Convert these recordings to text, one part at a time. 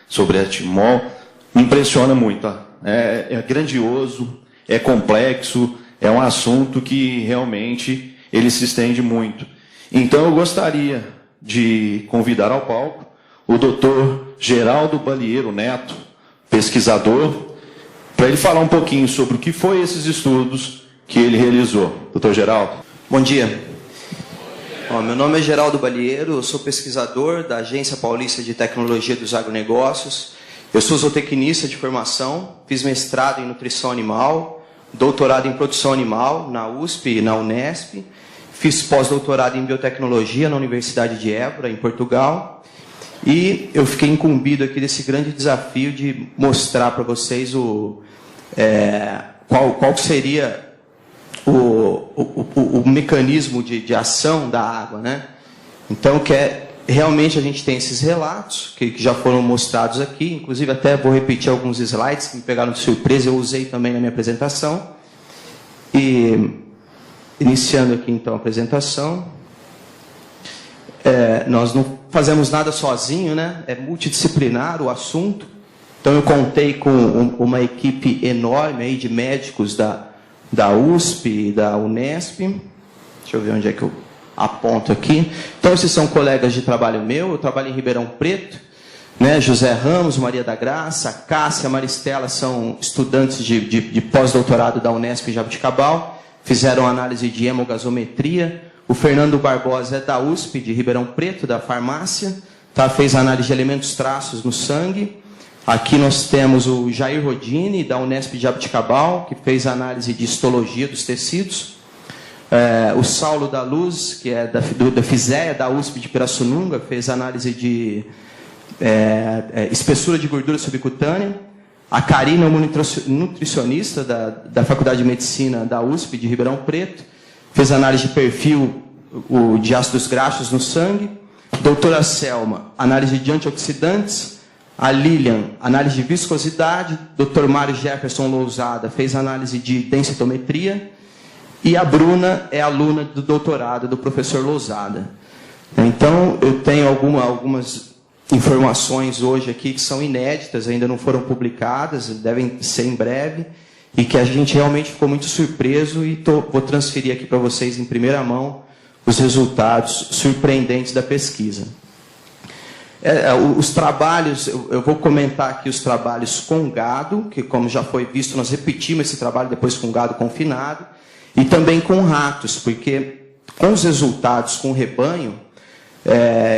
sobre a Timol, me impressiona muito. É grandioso, é complexo, é um assunto que realmente ele se estende muito. Então eu gostaria de convidar ao palco o doutor Geraldo Balieiro Neto, pesquisador, para ele falar um pouquinho sobre o que foi esses estudos que ele realizou. Doutor Geraldo. Bom dia. Meu nome é Geraldo Balieiro, eu sou pesquisador da Agência Paulista de Tecnologia dos Agronegócios. Eu sou zootecnista de formação, fiz mestrado em nutrição animal, doutorado em produção animal na USP e na Unesp, fiz pós-doutorado em biotecnologia na Universidade de Évora, em Portugal, e eu fiquei incumbido aqui desse grande desafio de mostrar para vocês qual seria o mecanismo de ação da água, né? Então, realmente a gente tem esses relatos que já foram mostrados aqui, inclusive até vou repetir alguns slides que me pegaram de surpresa, eu usei também na minha apresentação. E, iniciando aqui então a apresentação, nós não fazemos nada sozinho, né? É multidisciplinar o assunto. Então eu contei com uma equipe enorme aí de médicos da USP e da Unesp. Deixa eu ver onde é que eu aponto aqui. Então, esses são colegas de trabalho meu. Eu trabalho em Ribeirão Preto, né? José Ramos, Maria da Graça, Cássia, Maristela são estudantes de pós-doutorado da Unesp em Jabuticabal. Fizeram análise de hemogasometria. O Fernando Barbosa é da USP, de Ribeirão Preto, da farmácia. Tá? Fez análise de elementos traços no sangue. Aqui nós temos o Jair Rodini, da Unesp de Jabuticabal, que fez análise de histologia dos tecidos. O Saulo da Luz, que é da FISEA, da USP de Pirassununga, fez análise de espessura de gordura subcutânea. A Karina, uma nutricionista da Faculdade de Medicina da USP de Ribeirão Preto, fez análise de perfil de ácidos graxos no sangue. Doutora Selma, análise de antioxidantes. A Lilian, análise de viscosidade. Dr. Mário Jefferson Lousada fez análise de densitometria. E a Bruna é aluna do doutorado do professor Lousada. Então, eu tenho algumas informações hoje aqui que são inéditas, ainda não foram publicadas, devem ser em breve, e que a gente realmente ficou muito surpreso, e vou transferir aqui para vocês em primeira mão os resultados surpreendentes da pesquisa. Os trabalhos, eu vou comentar aqui os trabalhos com gado, que como já foi visto, nós repetimos esse trabalho depois com gado confinado, e também com ratos, porque com os resultados com o rebanho,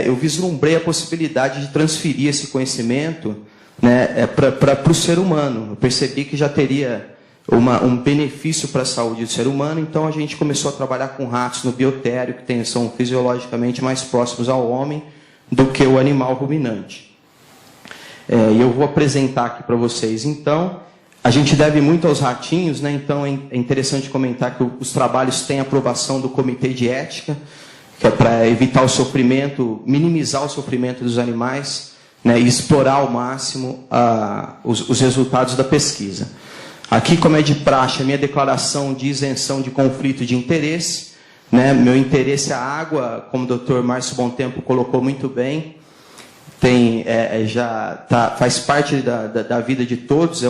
eu vislumbrei a possibilidade de transferir esse conhecimento, né, para o ser humano. Eu percebi que já teria um benefício para a saúde do ser humano, então a gente começou a trabalhar com ratos no biotério, que são fisiologicamente mais próximos ao homem do que o animal ruminante. E eu vou apresentar aqui para vocês, então. A gente deve muito aos ratinhos, né? Então é interessante comentar que os trabalhos têm aprovação do Comitê de Ética, que é para evitar o sofrimento, minimizar o sofrimento dos animais, né? E explorar ao máximo os resultados da pesquisa. Aqui, como é de praxe, a minha declaração de isenção de conflito de interesse, né? Meu interesse é a água, como o Dr. Márcio Bontempo colocou muito bem, faz parte da vida de todos, é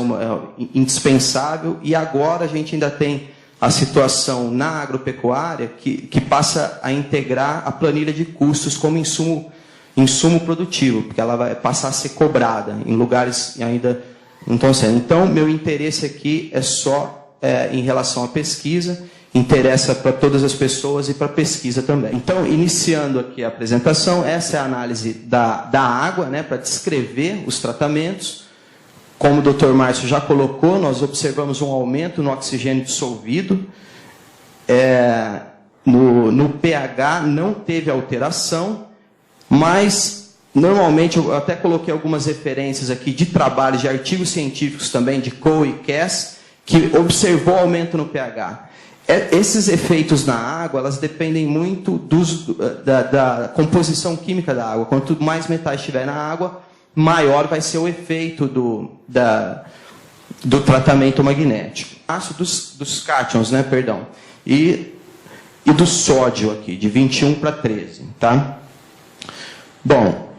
indispensável, e agora a gente ainda tem a situação na agropecuária que passa a integrar a planilha de custos como insumo produtivo, porque ela vai passar a ser cobrada em lugares ainda não estão sendo. Então, meu interesse aqui é só em relação à pesquisa, interessa para todas as pessoas e para a pesquisa também. Então, iniciando aqui a apresentação, essa é a análise da água, né, para descrever os tratamentos. Como o Dr. Márcio já colocou, nós observamos um aumento no oxigênio dissolvido. No pH não teve alteração, mas normalmente, eu até coloquei algumas referências aqui de trabalhos, de artigos científicos também, de Coe e Cass, que observou aumento no pH. Esses efeitos na água, elas dependem muito da composição química da água. Quanto mais metais tiver na água, maior vai ser o efeito do tratamento magnético. Dos cátions, né, perdão. E do sódio aqui, de 21 para 13. Tá? Bom,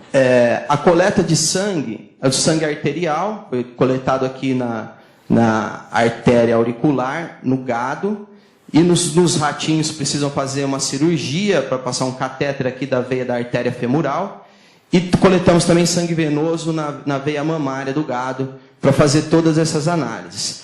a coleta de sangue, é o sangue arterial, foi coletado aqui na artéria auricular, no gado, e nos ratinhos precisam fazer uma cirurgia para passar um catéter aqui da veia da artéria femoral, e coletamos também sangue venoso na veia mamária do gado, para fazer todas essas análises.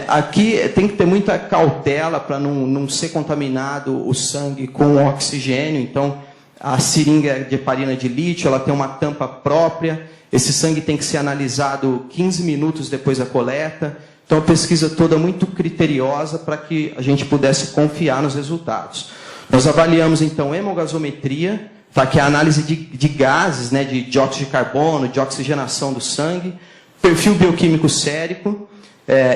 Aqui tem que ter muita cautela para não ser contaminado o sangue com oxigênio, então a seringa de heparina de lítio, ela tem uma tampa própria, esse sangue tem que ser analisado 15 minutos depois da coleta, então a pesquisa toda é muito criteriosa para que a gente pudesse confiar nos resultados. Nós avaliamos então hemogasometria, tá, que é a análise de gases, né, de dióxido de carbono, de oxigenação do sangue, perfil bioquímico sérico,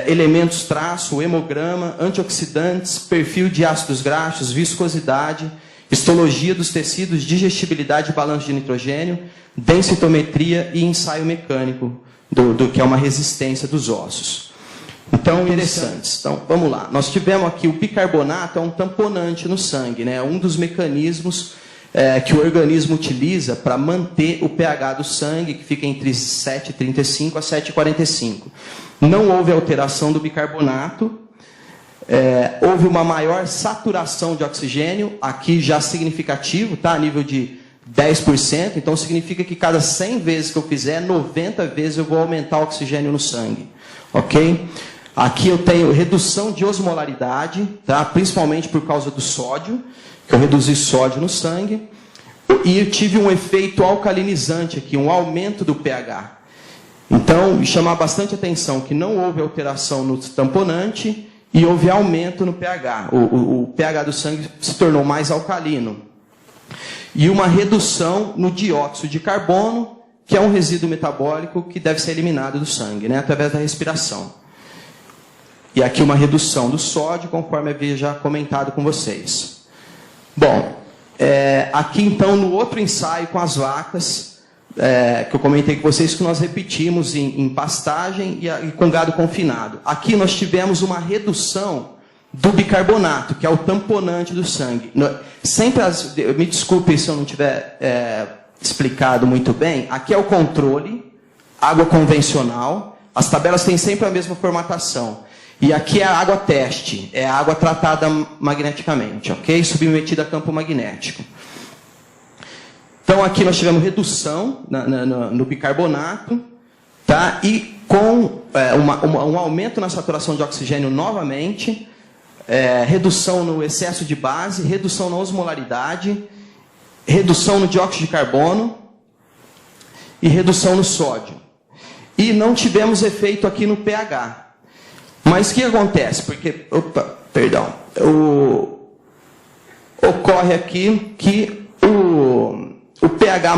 elementos traço, hemograma, antioxidantes, perfil de ácidos graxos, viscosidade, histologia dos tecidos, digestibilidade e balanço de nitrogênio, densitometria e ensaio mecânico, do que é uma resistência dos ossos. Então, interessantes. Então, vamos lá. Nós tivemos aqui o bicarbonato, é um tamponante no sangue, né? É um dos mecanismos que o organismo utiliza para manter o pH do sangue, que fica entre 7,35 a 7,45. Não houve alteração do bicarbonato, houve uma maior saturação de oxigênio, aqui já significativo, tá? A nível de 10%, então significa que cada 100 vezes que eu fizer, 90 vezes eu vou aumentar o oxigênio no sangue, ok? Aqui eu tenho redução de osmolaridade, tá? Principalmente por causa do sódio, que eu reduzi sódio no sangue, e eu tive um efeito alcalinizante aqui, um aumento do pH. Então, chamar bastante atenção que não houve alteração no tamponante e houve aumento no pH. O pH do sangue se tornou mais alcalino. E uma redução no dióxido de carbono, que é um resíduo metabólico que deve ser eliminado do sangue, né, através da respiração. E aqui uma redução do sódio, conforme havia já comentado com vocês. Bom, aqui então no outro ensaio com as vacas, que eu comentei com vocês, que nós repetimos em pastagem e com gado confinado. Aqui nós tivemos uma redução do bicarbonato, que é o tamponante do sangue. Sempre me desculpem se eu não tiver explicado muito bem, aqui é o controle, água convencional, as tabelas têm sempre a mesma formatação. E aqui é a água teste, é a água tratada magneticamente, ok? Submetida a campo magnético. Então aqui nós tivemos redução no bicarbonato, tá? E com um aumento na saturação de oxigênio novamente, redução no excesso de base, redução na osmolaridade, redução no dióxido de carbono e redução no sódio. E não tivemos efeito aqui no pH. Mas o que acontece? Porque, ocorre aqui que o pH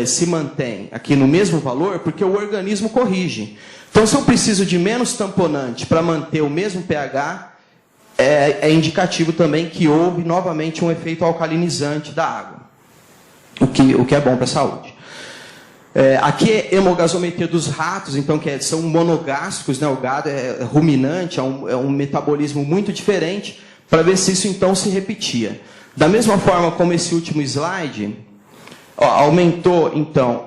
se mantém aqui no mesmo valor porque o organismo corrige. Então, se eu preciso de menos tamponante para manter o mesmo pH, é indicativo também que houve novamente um efeito alcalinizante da água, o que é bom para a saúde. Aqui é hemogasometria dos ratos, então são monogástricos, né? O gado é ruminante, é um metabolismo muito diferente, para ver se isso então se repetia. Da mesma forma como esse último slide, aumentou então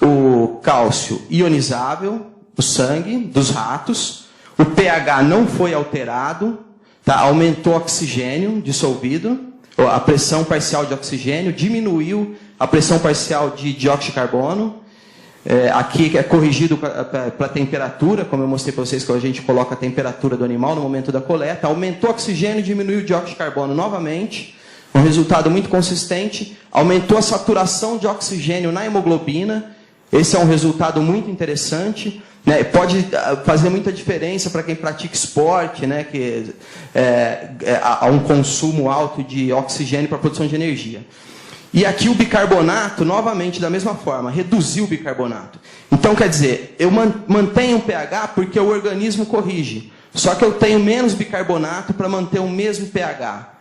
o cálcio ionizável do sangue dos ratos, o pH não foi alterado, tá? Aumentou o oxigênio dissolvido, a pressão parcial de oxigênio, diminuiu a pressão parcial de dióxido de carbono. Aqui é corrigido para a temperatura, como eu mostrei para vocês, que a gente coloca a temperatura do animal no momento da coleta. Aumentou o oxigênio, diminuiu o dióxido de carbono novamente, um resultado muito consistente. Aumentou a saturação de oxigênio na hemoglobina. Esse é um resultado muito interessante, né? Pode fazer muita diferença para quem pratica esporte, né? Que há um consumo alto de oxigênio para a produção de energia. E aqui o bicarbonato, novamente, da mesma forma, reduziu o bicarbonato. Então, quer dizer, eu mantenho o pH porque o organismo corrige. Só que eu tenho menos bicarbonato para manter o mesmo pH.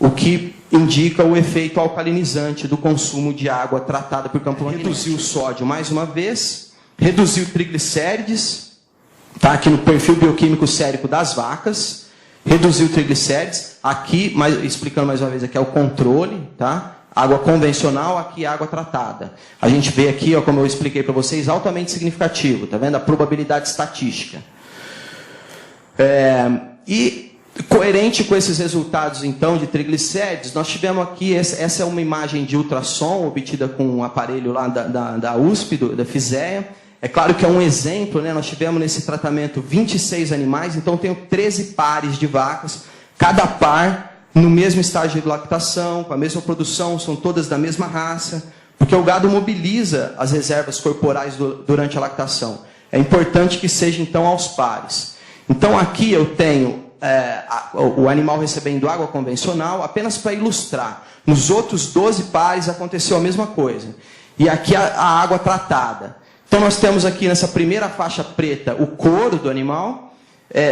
O que indica o efeito alcalinizante do consumo de água tratada por campo magnético. Reduziu o sódio mais uma vez, reduziu triglicérides, tá? Aqui no perfil bioquímico sérico das vacas, reduziu triglicérides. Aqui, explicando mais uma vez, aqui é o controle, tá? água convencional, aqui água tratada. A gente vê aqui, ó, como eu expliquei para vocês, altamente significativo, tá vendo? A probabilidade estatística. E coerente com esses resultados, então, de triglicérides, nós tivemos aqui, essa é uma imagem de ultrassom obtida com um aparelho lá da USP, da FISEA. É claro que é um exemplo, né? Nós tivemos nesse tratamento 26 animais, então tenho 13 pares de vacas, cada par no mesmo estágio de lactação, com a mesma produção, são todas da mesma raça, porque o gado mobiliza as reservas corporais durante a lactação. É importante que seja, então, aos pares. Então, aqui eu tenho o animal recebendo água convencional, apenas para ilustrar. Nos outros 12 pares aconteceu a mesma coisa. E aqui a água tratada. Então, nós temos aqui nessa primeira faixa preta o couro do animal,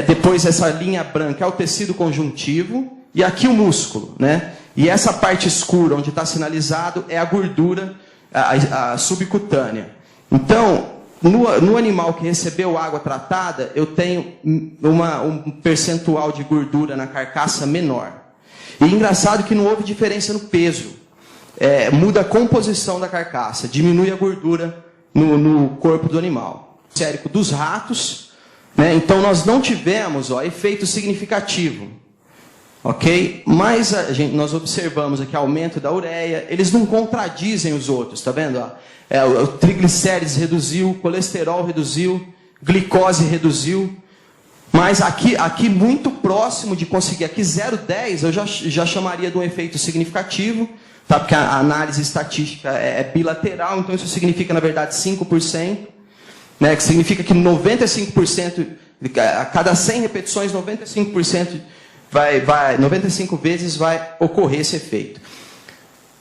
depois essa linha branca é o tecido conjuntivo, e aqui o músculo, né? E essa parte escura, onde está sinalizado, é a gordura a subcutânea. Então, no animal que recebeu água tratada, eu tenho um percentual de gordura na carcaça menor. E engraçado que não houve diferença no peso. Muda a composição da carcaça, diminui a gordura no corpo do animal. Sérico dos ratos, né? Então nós não tivemos efeito significativo. Ok? Mas nós observamos aqui aumento da ureia, eles não contradizem os outros, tá vendo? O triglicérides reduziu, o colesterol reduziu, glicose reduziu, mas aqui muito próximo de conseguir, aqui 0,10 eu já chamaria de um efeito significativo, tá? Porque a análise estatística é bilateral, então isso significa, na verdade, 5%, né? Que significa que 95%, a cada 100 repetições, 95%, 95 vezes vai ocorrer esse efeito.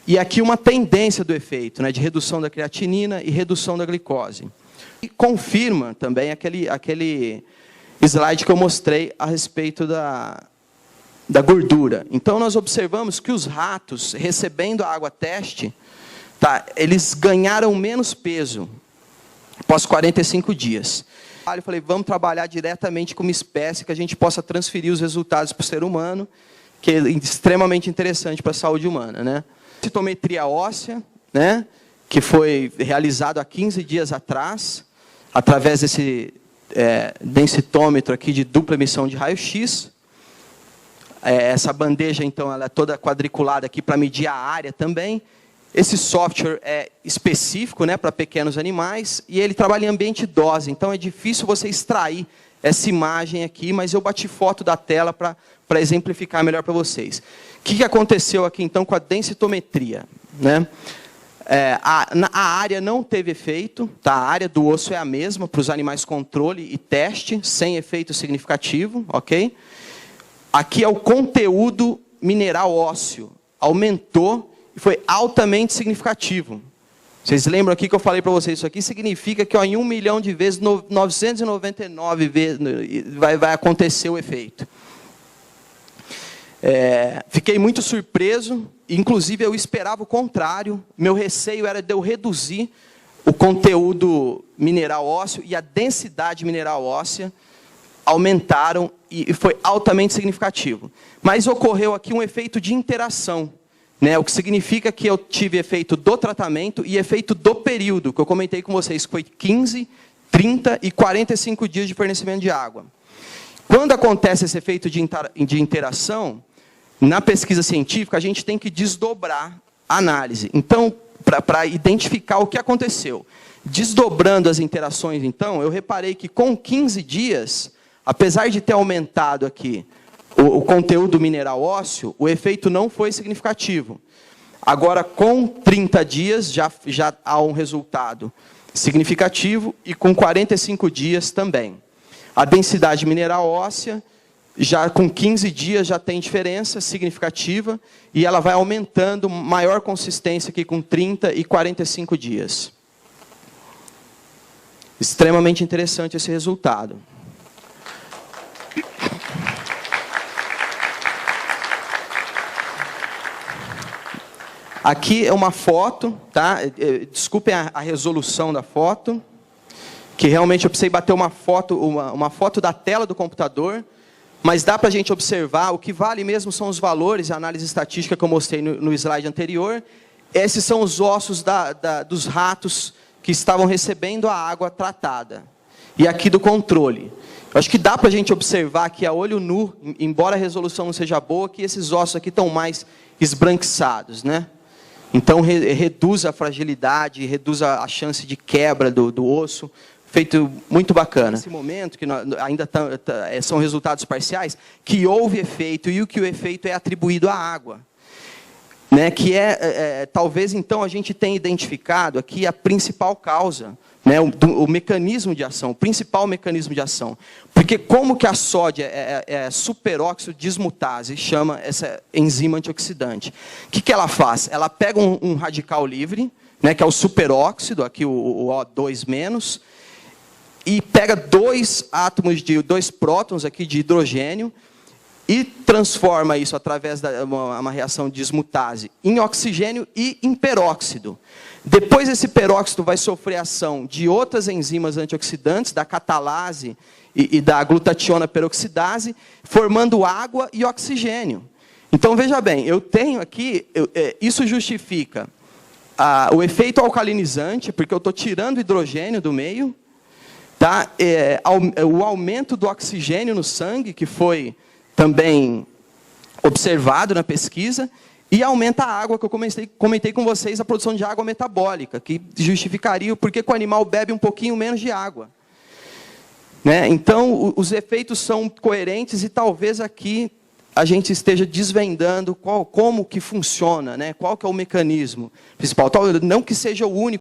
E aqui uma tendência do efeito, né, de redução da creatinina e redução da glicose. E confirma também aquele slide que eu mostrei a respeito da gordura. Então, nós observamos que os ratos, recebendo a água teste, tá, eles ganharam menos peso após 45 dias. Eu falei, vamos trabalhar diretamente com uma espécie que a gente possa transferir os resultados para o ser humano, que é extremamente interessante para a saúde humana, né? Densitometria óssea, né? Que foi realizado há 15 dias atrás, através desse densitômetro aqui de dupla emissão de raio-x. Essa bandeja, então, ela é toda quadriculada aqui para medir a área também. Esse software é específico, né, para pequenos animais, e ele trabalha em ambiente dose, então é difícil você extrair essa imagem aqui, mas eu bati foto da tela para exemplificar melhor para vocês. O que aconteceu aqui, então, com a densitometria? Né? A área não teve efeito, tá? A área do osso é a mesma para os animais controle e teste, sem efeito significativo, ok? Aqui é o conteúdo mineral ósseo, aumentou, e foi altamente significativo. Vocês lembram aqui que eu falei para vocês, isso aqui significa que em 1 milhão de vezes, 999 vezes vai acontecer o efeito. Fiquei muito surpreso, inclusive eu esperava o contrário, meu receio era de eu reduzir o conteúdo mineral ósseo e a densidade mineral óssea aumentaram e foi altamente significativo. Mas ocorreu aqui um efeito de interação, né, o que significa que eu tive efeito do tratamento e efeito do período, que eu comentei com vocês, que foi 15, 30 e 45 dias de fornecimento de água. Quando acontece esse efeito de interação, na pesquisa científica, a gente tem que desdobrar a análise. Então, para identificar o que aconteceu. Desdobrando as interações, então, eu reparei que com 15 dias, apesar de ter aumentado aqui o conteúdo mineral ósseo, o efeito não foi significativo. Agora, com 30 dias, já há um resultado significativo e com 45 dias também. A densidade mineral óssea, já com 15 dias, já tem diferença significativa e ela vai aumentando, maior consistência aqui com 30 e 45 dias. Extremamente interessante esse resultado. Aqui é uma foto, tá? Desculpem a resolução da foto, que realmente eu precisei bater uma foto da tela do computador, mas dá para a gente observar, o que vale mesmo são os valores, a análise estatística que eu mostrei no slide anterior, esses são os ossos dos ratos que estavam recebendo a água tratada. E aqui do controle. Eu acho que dá para a gente observar que a olho nu, embora a resolução não seja boa, que esses ossos aqui estão mais esbranquiçados, né? Então, reduz a fragilidade, reduz a chance de quebra do osso. Feito muito bacana. Nesse momento, que ainda são resultados parciais, que houve efeito e que o efeito é atribuído à água. Né? Que talvez, então, a gente tenha identificado aqui a principal causa, né? o mecanismo de ação, o principal mecanismo de ação. Porque como que a sódia é superóxido dismutase, chama essa enzima antioxidante? O que ela faz? Ela pega um radical livre, né? Que é o superóxido, aqui o O2-, e pega dois prótons aqui de hidrogênio e transforma isso através de uma reação de dismutase em oxigênio e em peróxido. Depois esse peróxido vai sofrer ação de outras enzimas antioxidantes, da catalase e da glutationa peroxidase, formando água e oxigênio. Então, veja bem, eu tenho aqui, isso justifica o efeito alcalinizante, porque eu estou tirando hidrogênio do meio, tá? O aumento do oxigênio no sangue, que foi também observado na pesquisa, e aumenta a água, que eu comentei com vocês, a produção de água metabólica, que justificaria o porquê que o animal bebe um pouquinho menos de água. Né? Então, os efeitos são coerentes e talvez aqui a gente esteja desvendando como que funciona, né? Qual que é o mecanismo principal. Não que seja o único